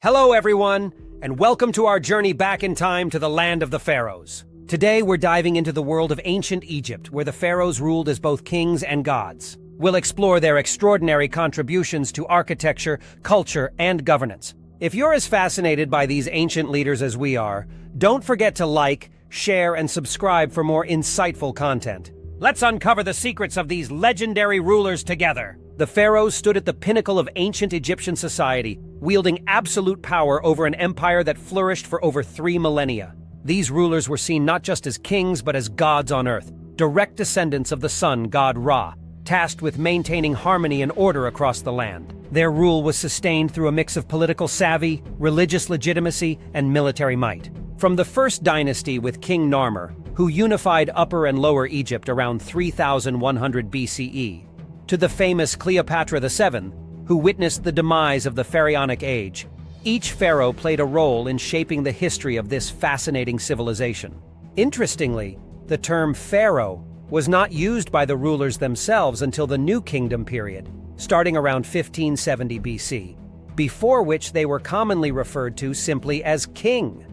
Hello, everyone, and welcome to our journey back in time to the land of the Pharaohs. Today, we're diving into the world of ancient Egypt, where the Pharaohs ruled as both kings and gods. We'll explore their extraordinary contributions to architecture, culture, and governance. If you're as fascinated by these ancient leaders as we are, don't forget to like, share, and subscribe for more insightful content. Let's uncover the secrets of these legendary rulers together. The Pharaohs stood at the pinnacle of ancient Egyptian society, wielding absolute power over an empire that flourished for over 3 millennia. These rulers were seen not just as kings but as gods on earth, direct descendants of the sun god Ra, tasked with maintaining harmony and order across the land. Their rule was sustained through a mix of political savvy, religious legitimacy, and military might. From the first dynasty with King Narmer, who unified Upper and Lower Egypt around 3100 BCE, to the famous Cleopatra VII, who witnessed the demise of the Pharaonic age, each pharaoh played a role in shaping the history of this fascinating civilization. Interestingly, the term pharaoh was not used by the rulers themselves until the New Kingdom period, starting around 1570 BC, before which they were commonly referred to simply as king.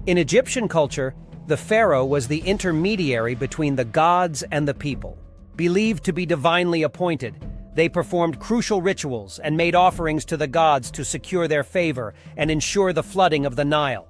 In Egyptian culture, the pharaoh was the intermediary between the gods and the people. Believed to be divinely appointed, they performed crucial rituals and made offerings to the gods to secure their favor and ensure the flooding of the Nile,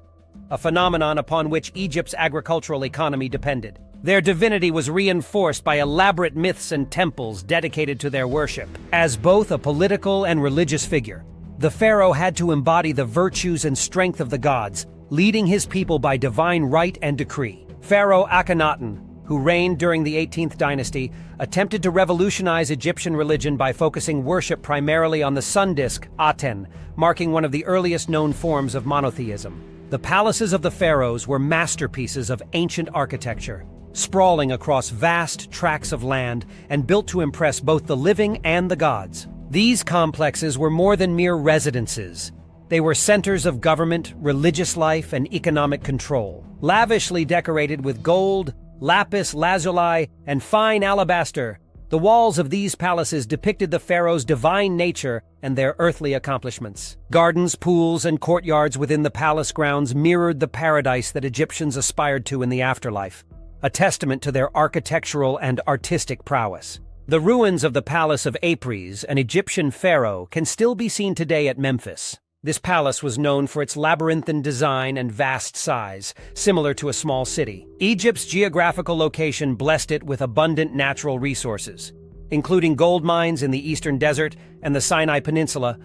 a phenomenon upon which Egypt's agricultural economy depended. Their divinity was reinforced by elaborate myths and temples dedicated to their worship. As both a political and religious figure, the pharaoh had to embody the virtues and strength of the gods, leading his people by divine right and decree. Pharaoh Akhenaten, who reigned during the 18th dynasty, attempted to revolutionize Egyptian religion by focusing worship primarily on the sun disk, Aten, marking one of the earliest known forms of monotheism. The palaces of the pharaohs were masterpieces of ancient architecture, sprawling across vast tracts of land and built to impress both the living and the gods. These complexes were more than mere residences. They were centers of government, religious life, and economic control. Lavishly decorated with gold, lapis lazuli, and fine alabaster, the walls of these palaces depicted the pharaohs' divine nature and their earthly accomplishments. Gardens, pools, and courtyards within the palace grounds mirrored the paradise that Egyptians aspired to in the afterlife, a testament to their architectural and artistic prowess. The ruins of the Palace of Apries, an Egyptian pharaoh, can still be seen today at Memphis. This palace was known for its labyrinthine design and vast size, similar to a small city. Egypt's geographical location blessed it with abundant natural resources, including gold mines in the eastern desert and the Sinai Peninsula,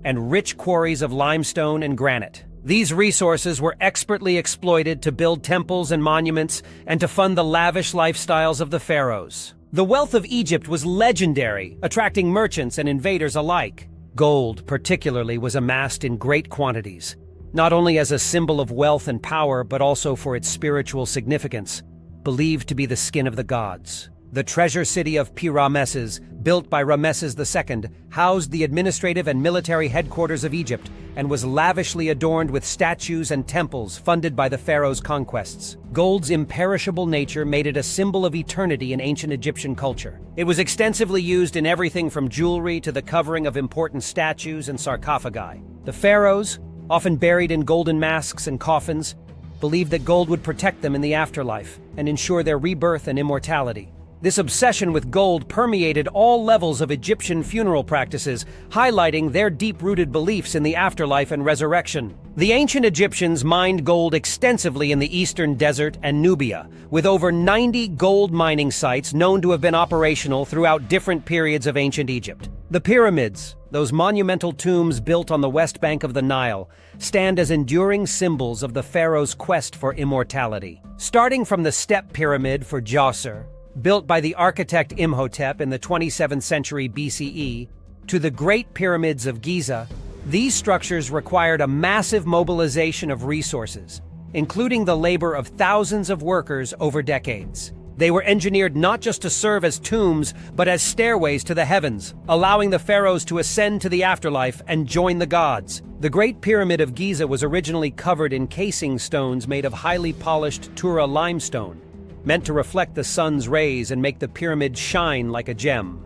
and rich quarries of limestone and granite. These resources were expertly exploited to build temples and monuments and to fund the lavish lifestyles of the pharaohs. The wealth of Egypt was legendary, attracting merchants and invaders alike. Gold, particularly, was amassed in great quantities, not only as a symbol of wealth and power, but also for its spiritual significance, believed to be the skin of the gods. The treasure city of Pi-Ramesses, built by Ramesses II, housed the administrative and military headquarters of Egypt and was lavishly adorned with statues and temples funded by the pharaoh's conquests. Gold's imperishable nature made it a symbol of eternity in ancient Egyptian culture. It was extensively used in everything from jewelry to the covering of important statues and sarcophagi. The pharaohs, often buried in golden masks and coffins, believed that gold would protect them in the afterlife and ensure their rebirth and immortality. This obsession with gold permeated all levels of Egyptian funeral practices, highlighting their deep-rooted beliefs in the afterlife and resurrection. The ancient Egyptians mined gold extensively in the eastern desert and Nubia, with over 90 gold mining sites known to have been operational throughout different periods of ancient Egypt. The pyramids, those monumental tombs built on the west bank of the Nile, stand as enduring symbols of the pharaoh's quest for immortality. Starting from the Step Pyramid for Djoser, built by the architect Imhotep in the 27th century BCE, to the Great Pyramids of Giza, these structures required a massive mobilization of resources, including the labor of thousands of workers over decades. They were engineered not just to serve as tombs, but as stairways to the heavens, allowing the pharaohs to ascend to the afterlife and join the gods. The Great Pyramid of Giza was originally covered in casing stones made of highly polished Tura limestone, meant to reflect the sun's rays and make the pyramid shine like a gem.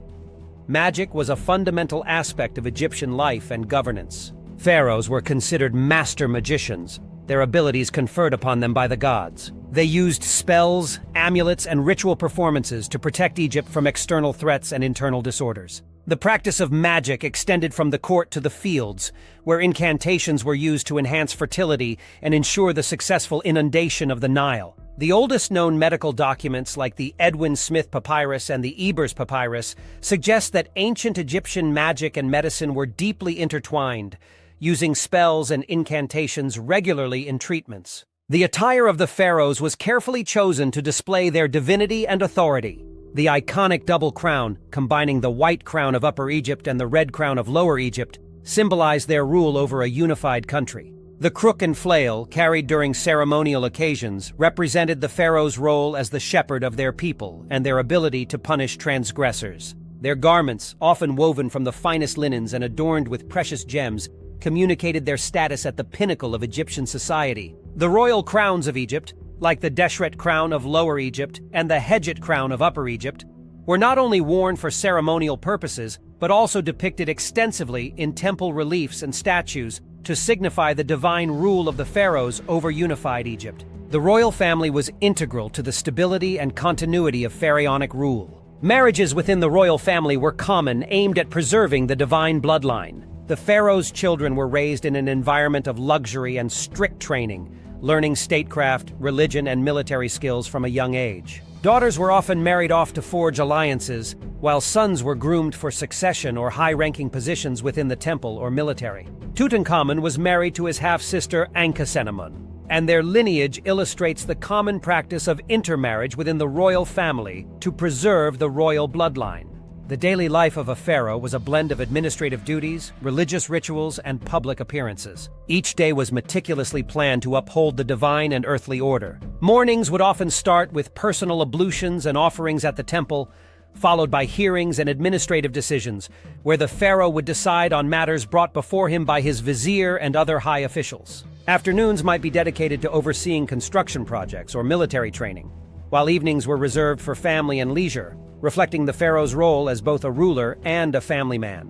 Magic was a fundamental aspect of Egyptian life and governance. Pharaohs were considered master magicians, their abilities conferred upon them by the gods. They used spells, amulets, and ritual performances to protect Egypt from external threats and internal disorders. The practice of magic extended from the court to the fields, where incantations were used to enhance fertility and ensure the successful inundation of the Nile. The oldest known medical documents, like the Edwin Smith Papyrus and the Ebers Papyrus, suggest that ancient Egyptian magic and medicine were deeply intertwined, using spells and incantations regularly in treatments. The attire of the pharaohs was carefully chosen to display their divinity and authority. The iconic double crown, combining the white crown of Upper Egypt and the red crown of Lower Egypt, symbolized their rule over a unified country. The crook and flail, carried during ceremonial occasions, represented the pharaoh's role as the shepherd of their people and their ability to punish transgressors. Their garments, often woven from the finest linens and adorned with precious gems, communicated their status at the pinnacle of Egyptian society. The royal crowns of Egypt, like the Deshret crown of Lower Egypt and the Hedjet crown of Upper Egypt, were not only worn for ceremonial purposes, but also depicted extensively in temple reliefs and statues to signify the divine rule of the pharaohs over unified Egypt. The royal family was integral to the stability and continuity of pharaonic rule. Marriages within the royal family were common, aimed at preserving the divine bloodline. The pharaoh's children were raised in an environment of luxury and strict training, learning statecraft, religion, and military skills from a young age. Daughters were often married off to forge alliances, while sons were groomed for succession or high-ranking positions within the temple or military. Tutankhamun was married to his half-sister Ankhesenamun, and their lineage illustrates the common practice of intermarriage within the royal family to preserve the royal bloodline. The daily life of a pharaoh was a blend of administrative duties, religious rituals, and public appearances. Each day was meticulously planned to uphold the divine and earthly order. Mornings would often start with personal ablutions and offerings at the temple, followed by hearings and administrative decisions, where the pharaoh would decide on matters brought before him by his vizier and other high officials. Afternoons might be dedicated to overseeing construction projects or military training, while evenings were reserved for family and leisure, reflecting the pharaoh's role as both a ruler and a family man.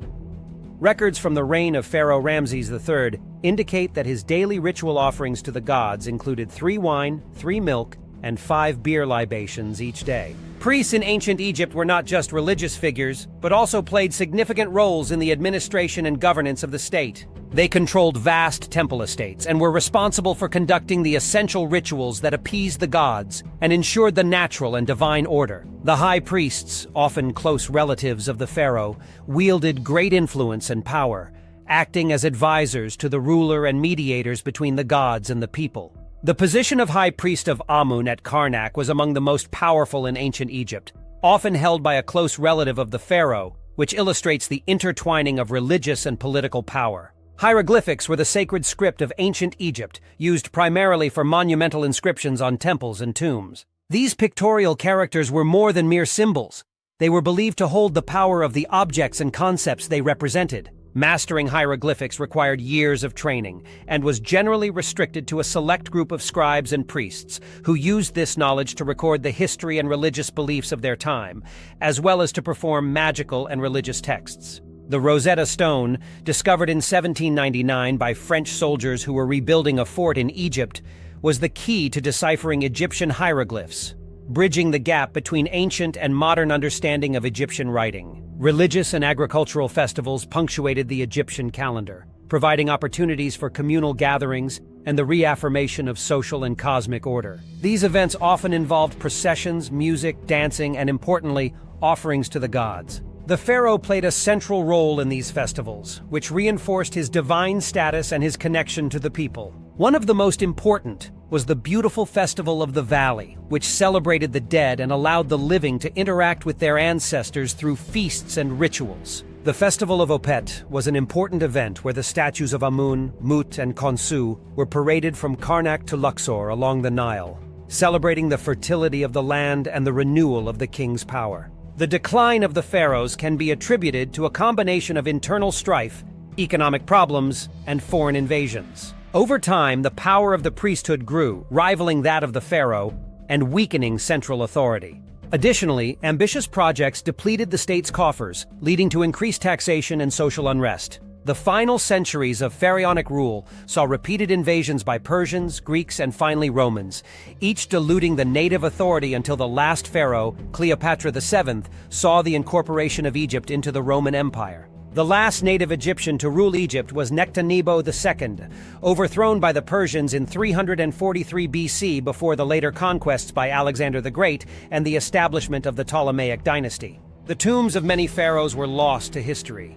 Records from the reign of Pharaoh Ramses III indicate that his daily ritual offerings to the gods included 3 wine, 3 milk, and 5 beer libations each day. Priests in ancient Egypt were not just religious figures, but also played significant roles in the administration and governance of the state. They controlled vast temple estates and were responsible for conducting the essential rituals that appeased the gods and ensured the natural and divine order. The high priests, often close relatives of the pharaoh, wielded great influence and power, acting as advisors to the ruler and mediators between the gods and the people. The position of High Priest of Amun at Karnak was among the most powerful in ancient Egypt, often held by a close relative of the pharaoh, which illustrates the intertwining of religious and political power. Hieroglyphics were the sacred script of ancient Egypt, used primarily for monumental inscriptions on temples and tombs. These pictorial characters were more than mere symbols. They were believed to hold the power of the objects and concepts they represented. Mastering hieroglyphics required years of training and was generally restricted to a select group of scribes and priests who used this knowledge to record the history and religious beliefs of their time, as well as to perform magical and religious texts. The Rosetta Stone, discovered in 1799 by French soldiers who were rebuilding a fort in Egypt, was the key to deciphering Egyptian hieroglyphs, bridging the gap between ancient and modern understanding of Egyptian writing. Religious and agricultural festivals punctuated the Egyptian calendar, providing opportunities for communal gatherings and the reaffirmation of social and cosmic order. These events often involved processions, music, dancing, and importantly, offerings to the gods. The pharaoh played a central role in these festivals, which reinforced his divine status and his connection to the people. One of the most important was the beautiful Festival of the Valley, which celebrated the dead and allowed the living to interact with their ancestors through feasts and rituals. The Festival of Opet was an important event where the statues of Amun, Mut, and Khonsu were paraded from Karnak to Luxor along the Nile, celebrating the fertility of the land and the renewal of the king's power. The decline of the pharaohs can be attributed to a combination of internal strife, economic problems, and foreign invasions. Over time, the power of the priesthood grew, rivaling that of the pharaoh, and weakening central authority. Additionally, ambitious projects depleted the state's coffers, leading to increased taxation and social unrest. The final centuries of pharaonic rule saw repeated invasions by Persians, Greeks, and finally Romans, each diluting the native authority until the last pharaoh, Cleopatra VII, saw the incorporation of Egypt into the Roman Empire. The last native Egyptian to rule Egypt was Nectanebo II, overthrown by the Persians in 343 BC before the later conquests by Alexander the Great and the establishment of the Ptolemaic dynasty. The tombs of many pharaohs were lost to history,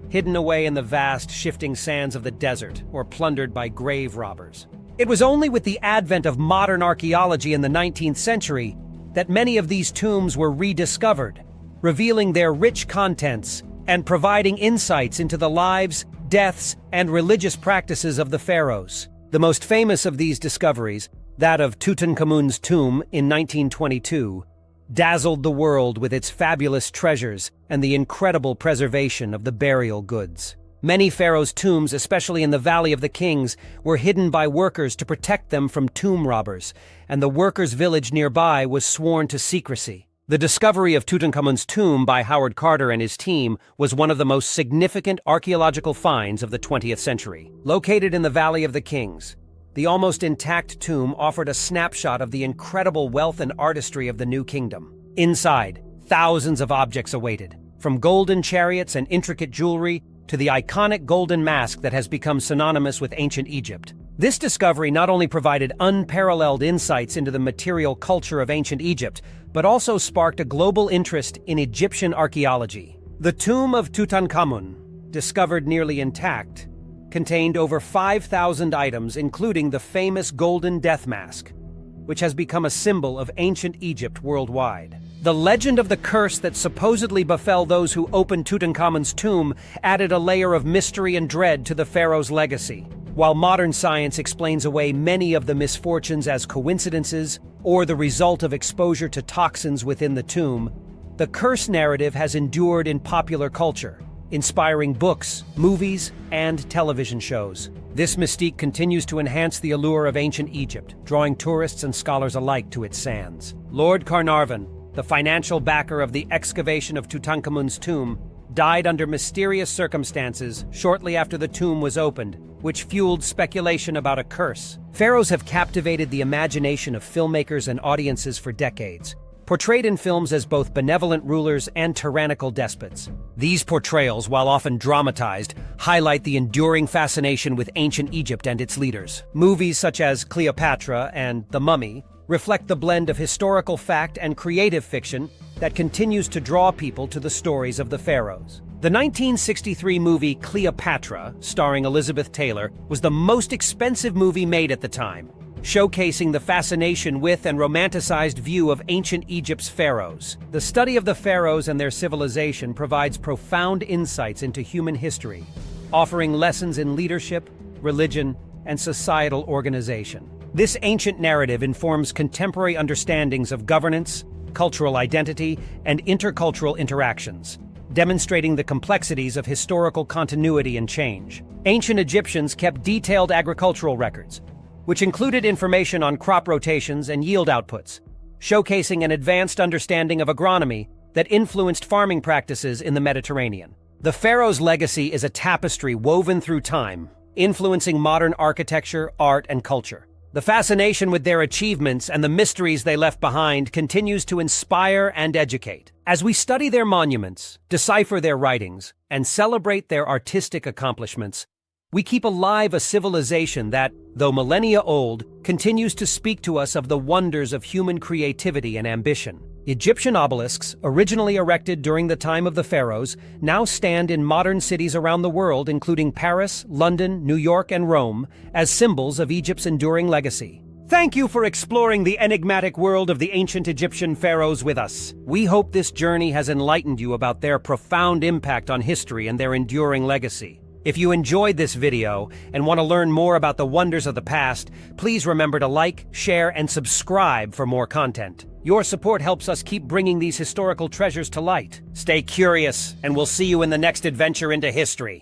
hidden away in the vast, shifting sands of the desert or plundered by grave robbers. It was only with the advent of modern archaeology in the 19th century that many of these tombs were rediscovered, revealing their rich contents and providing insights into the lives, deaths, and religious practices of the pharaohs. The most famous of these discoveries, that of Tutankhamun's tomb in 1922, dazzled the world with its fabulous treasures and the incredible preservation of the burial goods. Many pharaohs' tombs, especially in the Valley of the Kings, were hidden by workers to protect them from tomb robbers, and the workers' village nearby was sworn to secrecy. The discovery of Tutankhamun's tomb by Howard Carter and his team was one of the most significant archaeological finds of the 20th century. Located in the Valley of the Kings, the almost intact tomb offered a snapshot of the incredible wealth and artistry of the New Kingdom. Inside, thousands of objects awaited, from golden chariots and intricate jewelry to the iconic golden mask that has become synonymous with ancient Egypt. This discovery not only provided unparalleled insights into the material culture of ancient Egypt, but also sparked a global interest in Egyptian archaeology. The tomb of Tutankhamun, discovered nearly intact, contained over 5,000 items, including the famous golden death mask, which has become a symbol of ancient Egypt worldwide. The legend of the curse that supposedly befell those who opened Tutankhamun's tomb added a layer of mystery and dread to the pharaoh's legacy. While modern science explains away many of the misfortunes as coincidences or the result of exposure to toxins within the tomb, the curse narrative has endured in popular culture, inspiring books, movies, and television shows. This mystique continues to enhance the allure of ancient Egypt, drawing tourists and scholars alike to its sands. Lord Carnarvon, the financial backer of the excavation of Tutankhamun's tomb, died under mysterious circumstances shortly after the tomb was opened, which fueled speculation about a curse. Pharaohs have captivated the imagination of filmmakers and audiences for decades, portrayed in films as both benevolent rulers and tyrannical despots. These portrayals, while often dramatized, highlight the enduring fascination with ancient Egypt and its leaders. Movies such as Cleopatra and The Mummy reflect the blend of historical fact and creative fiction that continues to draw people to the stories of the pharaohs. The 1963 movie Cleopatra, starring Elizabeth Taylor, was the most expensive movie made at the time, showcasing the fascination with and romanticized view of ancient Egypt's pharaohs. The study of the pharaohs and their civilization provides profound insights into human history, offering lessons in leadership, religion, and societal organization. This ancient narrative informs contemporary understandings of governance, cultural identity, and intercultural interactions, demonstrating the complexities of historical continuity and change. Ancient Egyptians kept detailed agricultural records, which included information on crop rotations and yield outputs, showcasing an advanced understanding of agronomy that influenced farming practices in the Mediterranean. The pharaoh's legacy is a tapestry woven through time, influencing modern architecture, art, and culture. The fascination with their achievements and the mysteries they left behind continues to inspire and educate. As we study their monuments, decipher their writings, and celebrate their artistic accomplishments, we keep alive a civilization that, though millennia old, continues to speak to us of the wonders of human creativity and ambition. Egyptian obelisks, originally erected during the time of the pharaohs, now stand in modern cities around the world, including Paris, London, New York, and Rome, as symbols of Egypt's enduring legacy. Thank you for exploring the enigmatic world of the ancient Egyptian pharaohs with us. We hope this journey has enlightened you about their profound impact on history and their enduring legacy. If you enjoyed this video and want to learn more about the wonders of the past, please remember to like, share, and subscribe for more content. Your support helps us keep bringing these historical treasures to light. Stay curious, and we'll see you in the next adventure into history.